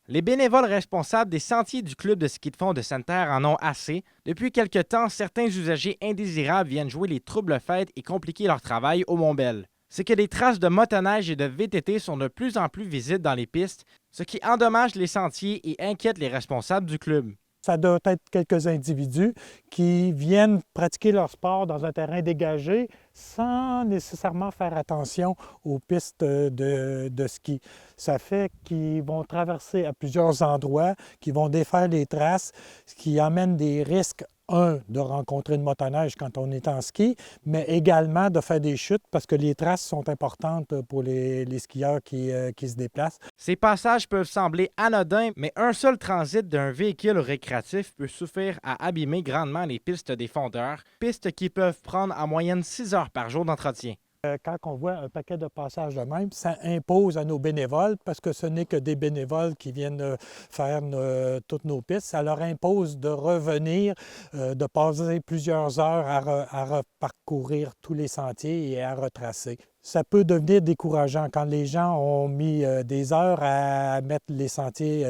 Les bénévoles responsables des sentiers du club de ski de fond de Sainte-Terre en ont assez. Depuis quelque temps, certains usagers indésirables viennent jouer les troubles-fêtes et compliquer leur travail au Mont-Bell. C'est que des traces de motoneige et de VTT sont de plus en plus visibles dans les pistes, ce qui endommage les sentiers et inquiète les responsables du club. Ça doit être quelques individus qui viennent pratiquer leur sport dans un terrain dégagé sans nécessairement faire attention aux pistes de ski. Ça fait qu'ils vont traverser à plusieurs endroits, qu'ils vont défaire les traces, ce qui amène des risques. Un, de rencontrer une motoneige quand on est en ski, mais également de faire des chutes parce que les traces sont importantes pour les skieurs qui se déplacent. Ces passages peuvent sembler anodins, mais un seul transit d'un véhicule récréatif peut suffire à abîmer grandement les pistes des fondeurs, pistes qui peuvent prendre en moyenne 6 heures par jour d'entretien. Quand on voit un paquet de passages de même, ça impose à nos bénévoles, parce que ce n'est que des bénévoles qui viennent faire toutes nos pistes, ça leur impose de revenir, de passer plusieurs heures à reparcourir tous les sentiers et à retracer. Ça peut devenir décourageant quand les gens ont mis des heures à mettre les sentiers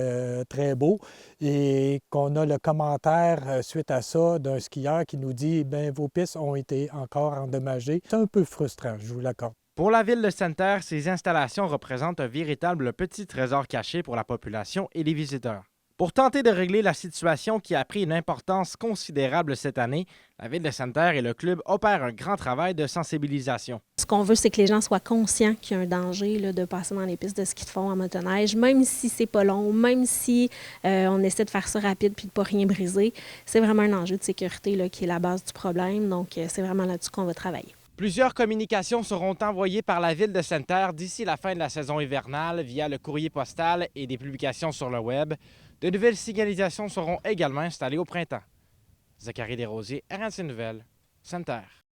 très beaux et qu'on a le commentaire suite à ça d'un skieur qui nous dit « bien vos pistes ont été encore endommagées ». C'est un peu frustrant, je vous l'accorde. Pour la ville de Sainte-Terre, ces installations représentent un véritable petit trésor caché pour la population et les visiteurs. Pour tenter de régler la situation qui a pris une importance considérable cette année, la ville de Sainte-Terre et le club opèrent un grand travail de sensibilisation. Ce qu'on veut, c'est que les gens soient conscients qu'il y a un danger là, de passer dans les pistes de ski de fond en motoneige, même si c'est pas long, même si on essaie de faire ça rapide puis de pas rien briser. C'est vraiment un enjeu de sécurité là, qui est la base du problème, donc c'est vraiment là-dessus qu'on va travailler. Plusieurs communications seront envoyées par la ville de Sainte-Terre d'ici la fin de la saison hivernale via le courrier postal et des publications sur le web. De nouvelles signalisations seront également installées au printemps. Zachary Desrosiers, RNC Nouvelles, Sainte-Terre.